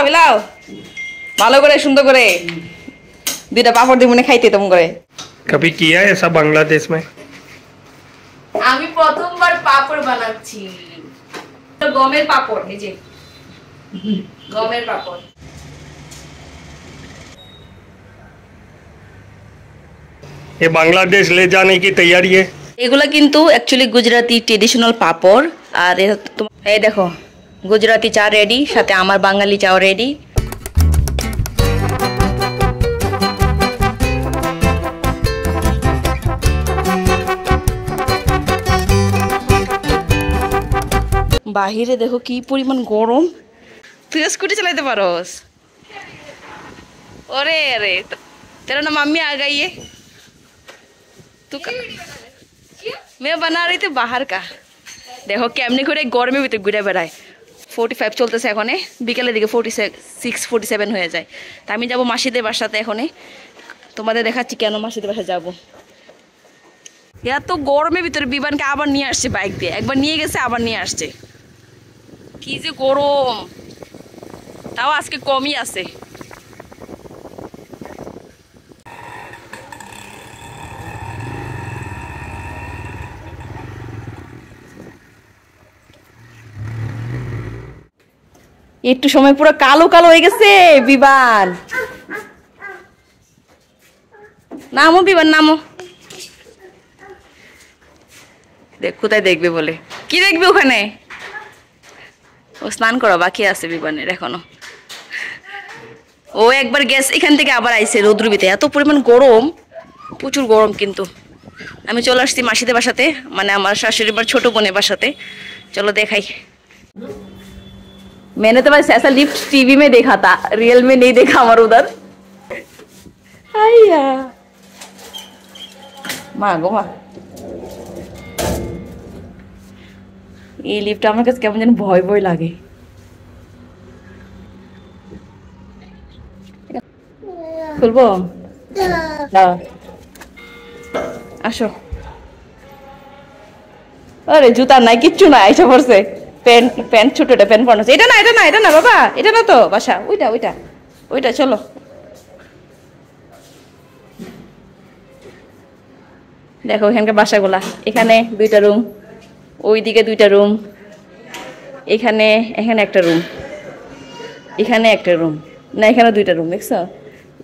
বিলাও ভালো করে সুন্দর করে দুইটা পাপড় দিয়ে মনে খাইতে তোম করে कभी किया है ऐसा बांग्लादेश में আমি প্রথমবার পাপড় বানাচ্ছি গমের পাপড় এই যে গমের পাপড় ये बांग्लादेश ले जाने की तैयारी है এগুলা কিন্তু অ্যাকচুয়ালি গুজরাটি ট্রেডিশনাল পাপড় আর এই দেখো গুজরাটি চা রেডি সাথে আমার বাঙালি চাও রেডি বাহিরে দেখো কি পরিমাণ গরম তুই স্কুটি চালাতে পারোস ওরে আরে तेरा नाम मम्मी आ गई है तू मैं बना रही थी बाहर का देखो केमनी করে গরমে ভিতরে ঘুরে বেড়ায় 45 চলতেছে এখনে বিকেলের দিকে 46 47 হয়ে যায় তা আমি যাব মাসিদের বাসাতে এখনে তোমাদের দেখাচ্ছি কেন মাসিদের বাসা যাব এত গরমের ভিতরে বিমানকে আবার নিয়ে আসছে বাইক দিয়ে একবার নিয়ে গেছে আবার নিয়ে আসছে কি যে গরম তাও আজকে কমই আছে একটু সময় পুরো কালো কালো হয়ে গেছে বিমান নামো বিমান নামো দেখ কোথায় দেখবে বলে কি দেখবে ওখানে ও স্নান করা বাকি আছে বিমানের এখনো ও একবার গেছে এখান থেকে আবার আইছে রৌদ্রবিতে এত পরিমাণ গরম প্রচুর গরম কিন্তু আমি চলে আসছি মাসিদের বাসাতে মানে আমার শাশুড়ির বার ছোট বোনের বাসাতে চলো দেখাই मैंने तो बस ऐसा लिफ्ट टीवी में देखा था रियल में नहीं देखा हमारे उधर आया माँ गो माँ ये लिफ्ट আমার কাছে কেমন যেন ভয় ভয় লাগে খুলবো দাও আসো আরে জুতা নাই কিচ্ছু নাই এসে পড়ছে প্যান্ট প্যান্ট ছোটটা প্যান্ট পরানো এটা না এটা না এটা না বাবা এটা না তো বাসা ওইটা ওইটা ওইটা চলো দেখো এখানকার বাসাগুলা এখানে দুইটা রুম ওইদিকে দুইটা রুম এখানে এখানে একটা রুম এখানে একটা রুম না এখানে দুইটা রুম দেখছো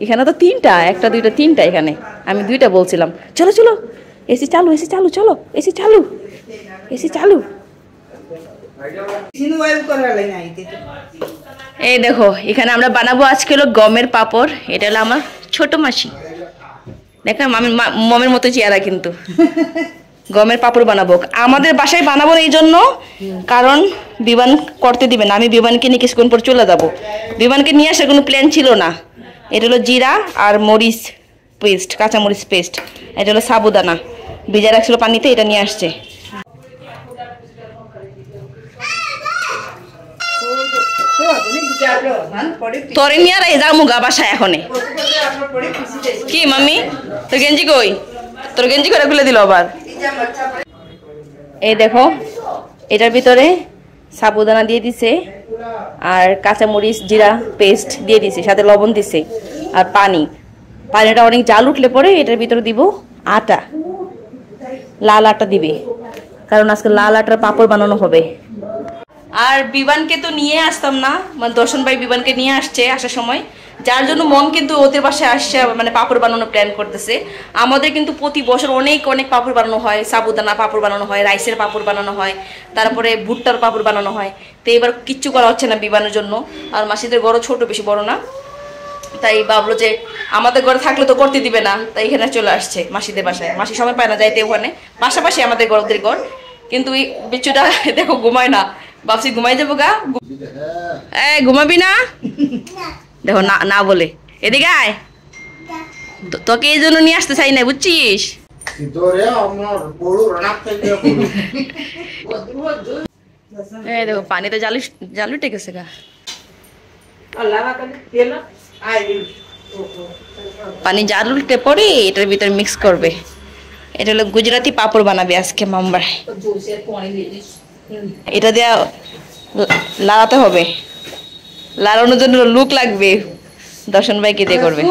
এখানে তো তিনটা একটা দুইটা তিনটা এখানে আমি দুইটা বলছিলাম চলো চলো এসি চালু এসি চালু চলো এসি চালু এসি চালু এই দেখো এখানে আমরা বানাবো আজকে হলো গমের পাপড় এটা হলো আমার ছোট মাসি দেখো মমের মতো চেহারা কিন্তু গমের পাপড় বানাবো আমাদের বাসায় বানাবো এই জন্য কারণ বিমান করতে দিবে না আমি বিমানকে নিয়ে কিছুক্ষণ পর চলে যাবো বিমানকে নিয়ে আসার কোনো প্ল্যান ছিল না এটা হলো জিরা আর মরিচ পেস্ট কাঁচা মরিচ পেস্ট এটা হলো সাবুদানা ভিজা রাখছিল পানিতে এটা নিয়ে আসছে তোরে নিয়ে আর যাবো গা বাসায় এখনে কি মাম্মি তোর গেঞ্জি কই তোর গেঞ্জি করে খুলে দিল আবার এই দেখো এটার ভিতরে সাবুদানা দিয়ে দিছে আর কাঁচামরিচ জিরা পেস্ট দিয়ে দিছে সাথে লবণ দিছে আর পানিটা অনেক জাল উঠলে পরে এটার ভিতরে দিব আটা লাল আটা দিবে কারণ আজকে লাল আটার পাপড় বানানো হবে আর বিমানকে তো নিয়ে আসতাম না মানে দর্শন ভাই বিমানকে নিয়ে আসছে আসার সময় যার জন্য মম কিন্তু ওদের বাসায় আসছে মানে পাপড় বানানোর প্ল্যান করতেছে আমাদের কিন্তু প্রতি বছর অনেক অনেক পাপড় বানানো হয় সাবুদানা পাপড় বানানো হয় রাইসের পাপড় বানানো হয় তারপরে ভুট্টার পাপড় বানানো হয় তো এবার কিচ্ছু করা হচ্ছে না বিমানের জন্য আর মাসিদের ঘরও ছোট বেশি বড় না তাই ভাবলো যে আমাদের ঘরে থাকলে তো করতে দিবে না তাই এখানে চলে আসছে মাসিদের বাসায় মাসি সময় পায় না যাইতে ওখানে পাশাপাশি আমাদের ঘরদের ঘর কিন্তু এই বিচ্ছুটা দেখো ঘুমায় না ভাবছি ঘুমাই যাবো গা ঘুমাবি না দেখো না না বলে এদিকে আয় তোকে এই জন্য নিয়ে আসতে চাই না বুঝছিস দেখো পানিতে জালু টেকেছে গা পানি জাল উল্টে পরে এটার ভিতরে মিক্স করবে এটা হলো গুজরাটি পাপড় বানাবে আজকে মাম্বার এটা দিয়ে লাগাতে হবে লাড়ানোর জন্য লুক লাগবে, দর্শন ভাই কি দিয়ে করবে?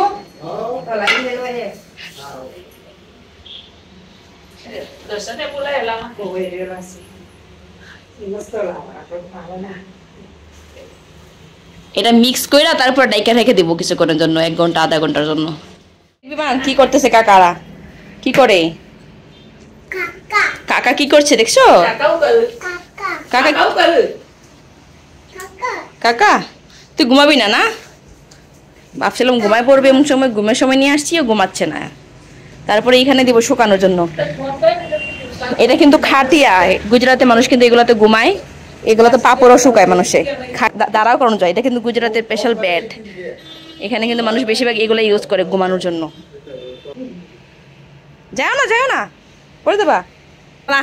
এটা মিক্স করে তারপর ডাইকা রেখে দিব কিছুক্ষণের জন্য, 1 ঘন্টা আধা ঘন্টার জন্য। বিমান কি করতেছে কাকারা? কি করে কাকা? কি করছে দেখছো? কাকা কাকা তুই ঘুমাবি না? না ভাবছিলাম ঘুমায় পড়বে, এমন সময় ঘুমের সময় নিয়ে আসছি, ও ঘুমাচ্ছে না। তারপরে এখানে দিব শুকানোর জন্য। এটা কিন্তু খাটিয়া, গুজরাটে মানুষ কিন্তু এগুলাতে ঘুমায়, এগুলোতে পাপড়ও শুকায় মানুষে, দাঁড়াও করানো যায়। এটা কিন্তু গুজরাটের স্পেশাল বেড, এখানে কিন্তু মানুষ বেশিরভাগ এগুলো ইউজ করে ঘুমানোর জন্য। যাও না যাও না, পড়ে দেবা না।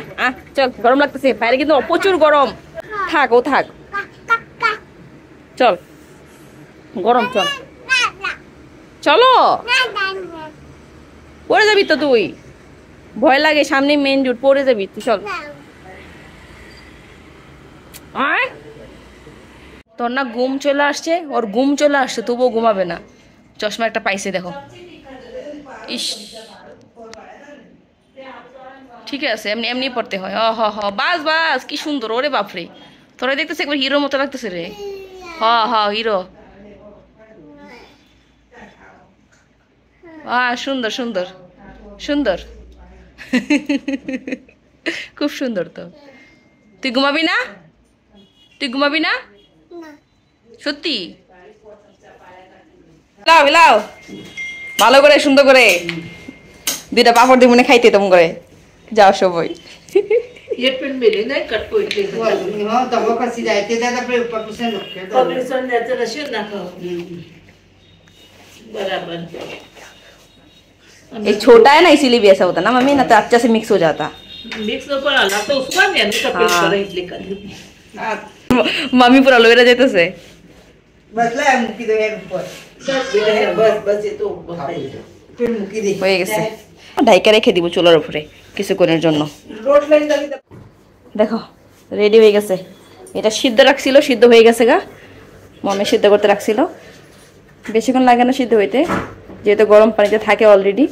চল, গরম লাগতেছে বাইরে কিন্তু প্রচুর গরম। থাক ও থাক, চল গরম, চল চলো। পড়ে যাবি তো তুই, ভয় লাগে, সামনে মেন রোড, পড়ে যাবি তুই, চল। তোর না ঘুম চলে আসছে, ওর ঘুম চলে আসছে তবুও ঘুমাবে না। চশমা একটা পাইছে দেখো, ইস ঠিক আছে, এমনি এমনি পড়তে হয়। হ হ বাস বাস, কি সুন্দর, ওরে বাপরে, তোরা দেখতেছে একবার হিরোর মতো লাগতেছে রে। হিরো। সুন্দর সুন্দর সুন্দর, খুব সুন্দর। তো তুই ঘুমাবি না? তুই ঘুমাবি না সত্যি? লাও লাও ভালো করে সুন্দর করে 2টা পাপড় দিয়ে মনে খাইতে তোম করে যাও সবাই। ये छोटा है ना इसीलिए भी ऐसा होता ना मम्मी, ना तो अच्छे से मिक्स हो जाता। मिक्स ऊपर आला तो उसको मैं नहीं कपड़े पर इडली कर दूं। मम्मी पूरा लोएरा जाते से बदला है मुकी दो यार ऊपर बस ये तो फिर मुकी दे হয়ে গেছে। ঢাইকা রেখে দিব চুলার উপরে কিছুক্ষণের জন্য। रोड लाइन दाली দেখো রেডি হয়ে গেছে। এটা সিদ্ধ রাখছিল, সিদ্ধ হয়ে গেছে গা, মমে সিদ্ধ করতে রাখছিল। বেশিক্ষণ লাগে না সিদ্ধ হইতে, যেহেতু গরম পানিতে থাকে অলরেডি।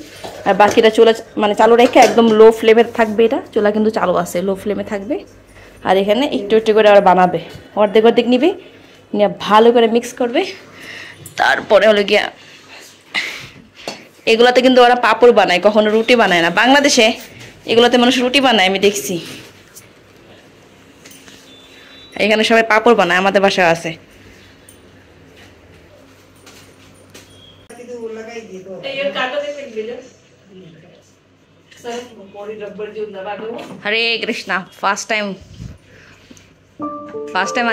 আর বাকিটা চুলা মানে চালু রেখে একদম লো ফ্লেমে থাকবে, এটা চুলা কিন্তু চালু আছে, লো ফ্লেমে থাকবে। আর এখানে একটু একটু করে আর বানাবে, অর্ধেক অর্ধেক নিবে, নিয়ে ভালো করে মিক্স করবে। তারপরে হলো গিয়া এগুলাতে কিন্তু ওরা পাপড় বানায়, কখনো রুটি বানায় না। বাংলাদেশে এগুলোতে মানুষ রুটি বানায়, আমি দেখছি। এখানে সবাই পাপড় বানায়, আমাদের বাসায় আছে। ये काटो दे पिन ले सर बॉडी रबर जो लगा दो। हरे कृष्णा। फर्स्ट टाइम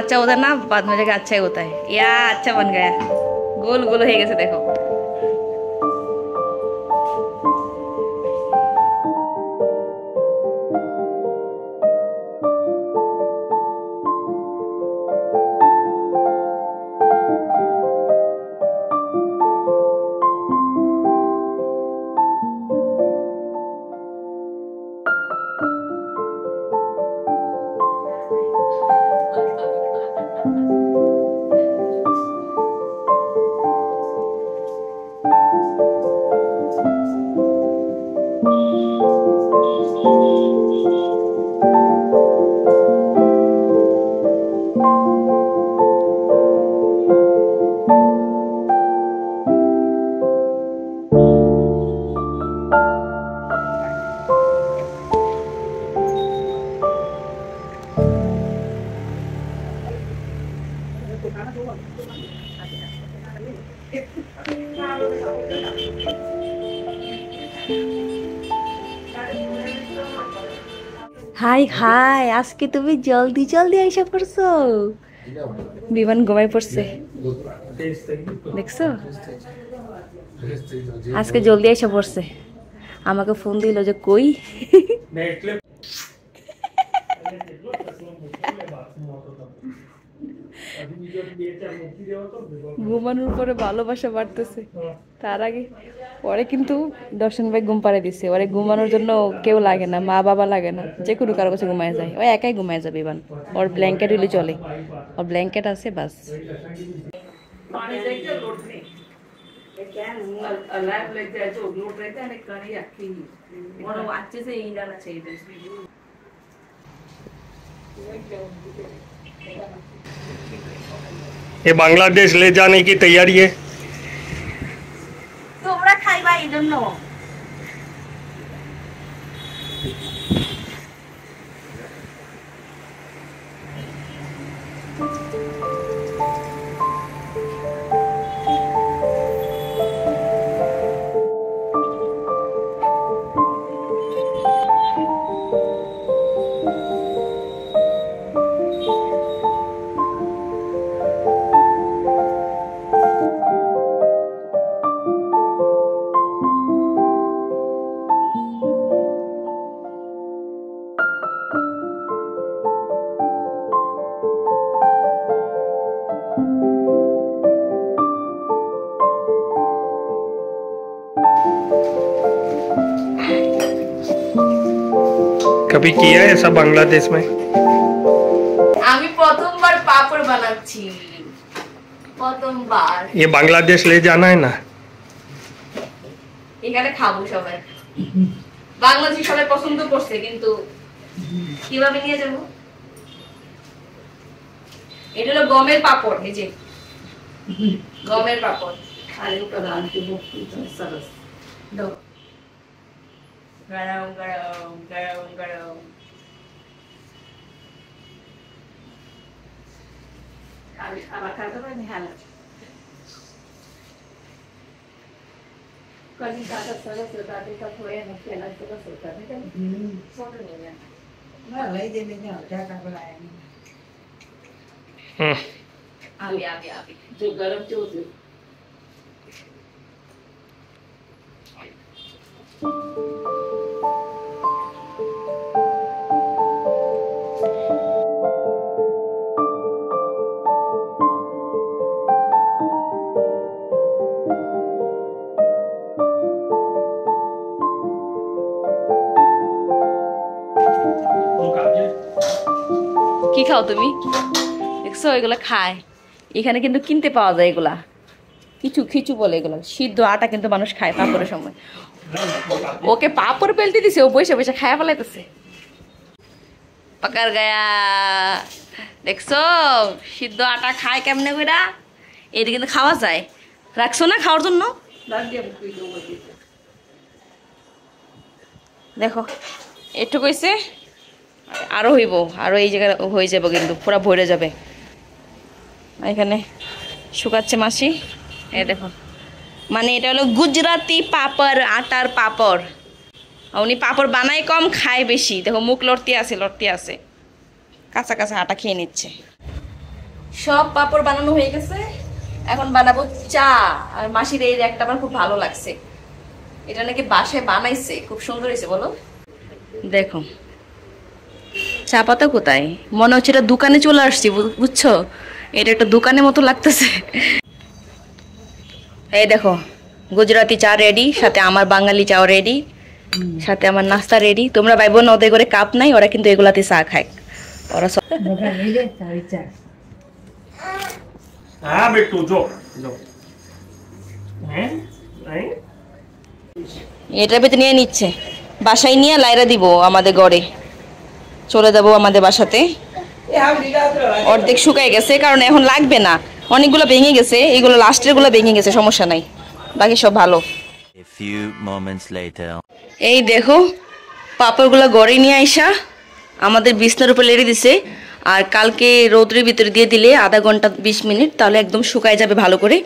अच्छा होता है ना, बाद में जाकर अच्छा ही होता है। या अच्छा बन गया, गोल गोल हो गए देखो। হাই হাই, আজকে তুমি জলদি জলদি আইসা পড়ছো। বিমান ঘুমাই পড়ছে দেখছো, আজকে জলদি আইসা পড়ছে। আমাকে ফোন দিল যে কই, ঘুমানোর পরে ভালোবাসা বাড়তেছে। তার আগে পরে কিন্তু দর্শন ভাই ঘুম পাড়ে দিচ্ছে, ওরে ঘুমানোর জন্য কেউ লাগে না, মা বাবা লাগে না, যে কোনো কারো কাছে ঘুমায় যায়, ও একাই ঘুমায় যাবে। ইবান ওর ব্ল্যাঙ্কেট হইলে চলে, ওর ব্ল্যাঙ্কেট আছে বাস। पानी देखते लोट नहीं लाइफ लेते हैं जो लोट रहते हैं कहीं अच्छी और अच्छे से ही जाना चाहिए ये बांग्लादेश ले जाने की तैयारी है। তোমরা খাইবা এই জন্য कभी किया है ऐसा बांग्लादेश में? আমি প্রথমবার পাপড় বানাচ্ছি প্রথমবার ये बांग्लादेश ले जाना है ना। এখানে খাবো সবাই বাংলাদেশি সবাই পছন্দ করছে কিন্তু কিভাবে নিয়ে যাব এটা হলো গমের পাপড় এই যে গমের পাপড় खाली प्रधान की मुक्ति सरस दो गरम गरम गरम गरम खाली खाना खाता है नहीं हाल कभी खाता सरस होता है तो थोड़े ना केला सरस होता है क्या छोड़ नहीं है ના લઈ જઈને જાઓ ઢાકા બનાય आवी आवी आवी जो गरम जो কি খাও তুমি দেখছো এগুলা খায় এখানে কিন্তু কিনতে পাওয়া যায় এগুলা কিছু খিচু বলে এগুলা সিদ্ধ আটা কিন্তু মানুষ খায় পাপড়ের সময় ওকে পাপড় পেলতে দিছে ও বসে বসে খায়া ফেলাইতেছে পাকার গায়া দেখছো সিদ্ধ আটা খায় কেমনে কইরা এটা কিন্তু খাওয়া যায় রাখছো না খাওয়ার জন্য लग गया कोई लोग দেখো একটু কইছে আরো হইব আরো এই জায়গা হয়ে যাবে কিন্তু পুরো ভরে যাবে এখানে শুকাচ্ছে মাসি এই দেখো মানে এটা হলো গুজরাটি পাপড় আটার পাপড় উনি পাপড় বানায় কম খায় বেশি দেখো মুখ লড়তে আছে কাঁচা কাঁচা আটা খেয়ে নিচ্ছে সব পাপড় বানানো হয়ে গেছে এখন বানাবো চা আর মাসির এই একটা আমার খুব ভালো লাগছে এটা নাকি বাসায় বানাইছে খুব সুন্দর হয়েছে বলো দেখো চা পাতা কোথায় মনে হচ্ছে এটা দোকানে চলে আসছি বুঝছো এটা একটা দোকানের মতো লাগতেছে এই দেখো গুজরাটি চা রেডি সাথে আমার বাঙালি চাও রেডি সাথে আমার নাস্তা রেডি তোমরা ভাই বোন ওদের করে কাপ নাই ওরা কিন্তু এগুলাতে চা খায় ওরা সব બધા લઈ લે તારી ચા हाँ बेटू जो जो हैं नहीं এটার ভিতরে নিয়ে নিচ্ছে বাসায় নিয়ে লাইরা দিব আমাদের ঘরে চলে যাব আমাদের বাসাতে એ આવ લીલા તો অর্ধেক শুকায় গেছে কারণ এখন লাগবে না অনেকগুলো ভেঙে গেছে এগুলো লাস্টের গুলো ভেঙে গেছে সমস্যা নাই বাকি সব ভালো A few moments later. এই দেখো পাপড়গুলো গড়ে নিয়ে আইসা আমাদের বিছনার উপর লেড়ে দিছে আর কালকে রৌদ্রের ভিতরে দিয়ে দিলে আধা ঘন্টা 20 মিনিট তাহলে একদম শুকায় যাবে ভালো করে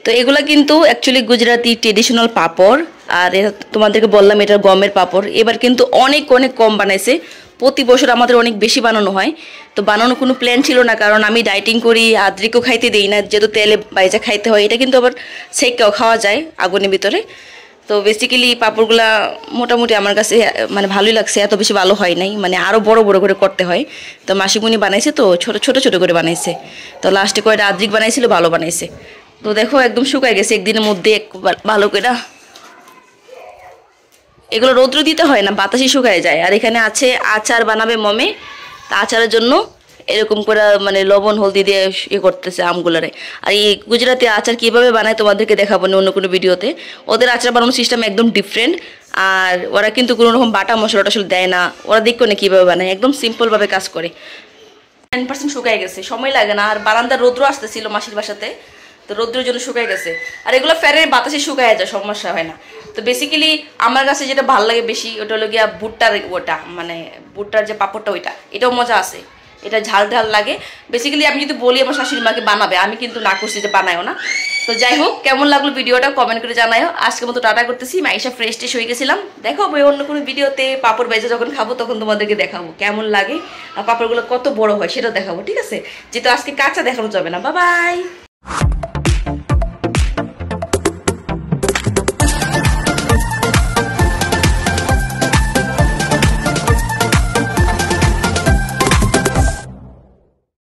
তো এগুলা কিন্তু অ্যাকচুয়ালি গুজরাটি ট্রেডিশনাল পাপড় আর তোমাদেরকে বললাম এটা গমের পাপড় এবার কিন্তু অনেক অনেক কম বানাইছে প্রতি বছর আমাদের অনেক বেশি বানানো হয় তো বানানো কোনো প্ল্যান ছিল না কারণ আমি ডায়েটিং করি আদ্রিকও খাইতে দেই না যেহেতু তেলে বাইজা খাইতে হয় এটা কিন্তু আবার সেকেও খাওয়া যায় আগুনের ভিতরে তো বেসিক্যালি পাপড়গুলা মোটামুটি আমার কাছে মানে ভালোই লাগছে এত বেশি ভালো হয় নাই মানে আরও বড় বড় করে করতে হয় তো মাসিমুনি বানাইছে তো ছোট ছোট ছোট করে বানাইছে তো লাস্টে কয়টা আদ্রিক বানাইছিল ভালো বানাইছে তো দেখো একদম শুকায় গেছে একদিনের মধ্যে ভালো করে এগুলো রৌদ্র দিতে হয় না বাতাসে শুকায় যায় আর এখানে আছে আচার বানাবে মমে তা আচারের জন্য এরকম করে মানে লবণ হলদি দিয়ে করতেছে আমগুলারে। আর এই গুজরাটি আচার কিভাবে বানায় তোমাদেরকে দেখাবো না অন্য কোনো ভিডিওতে। ওদের আচার বানানোর সিস্টেম একদম ডিফারেন্ট। আর ওরা কিন্তু কোনো রকম বাটা মশলা টশলা দেয় না, ওরা দেখো না কীভাবে বানায়, একদম সিম্পলভাবে কাজ করে। 9% শুকায় গেছে, সময় লাগে না। আর বারান্দার রৌদ্র আসতেছিল মাসির বাসাতে, তো রৌদ্রের জন্য শুকায় গেছে। আর এগুলো ফ্যানের বাতাসে শুকায় যায়, সমস্যা হয় না। তো বেসিক্যালি আমার কাছে যেটা ভালো লাগে বেশি ওটা হলো গিয়া ভুট্টার, ওটা মানে ভুট্টার যে পাপড়টা ওইটা, এটাও মজা আছে, এটা ঝাল ঝাল লাগে। বেসিক্যালি আমি যদি বলি আমার শাশুড়ি মাকে বানাবে, আমি কিন্তু না করছি যে বানায়ও না। তো যাই হোক, কেমন লাগলো ভিডিওটা কমেন্ট করে জানাও। আজকের মতো টাটা করতেছি, মাইশা ফ্রেশ টেশ হয়ে গেছিলাম। দেখাবো অন্য কোনো ভিডিওতে, পাপড় বেজে যখন খাবো তখন তোমাদেরকে দেখাবো কেমন লাগে আর পাপড়গুলো কত বড় হয় সেটা দেখাবো, ঠিক আছে? যেহেতু আজকে কাঁচা দেখানো যাবে না। Bye bye.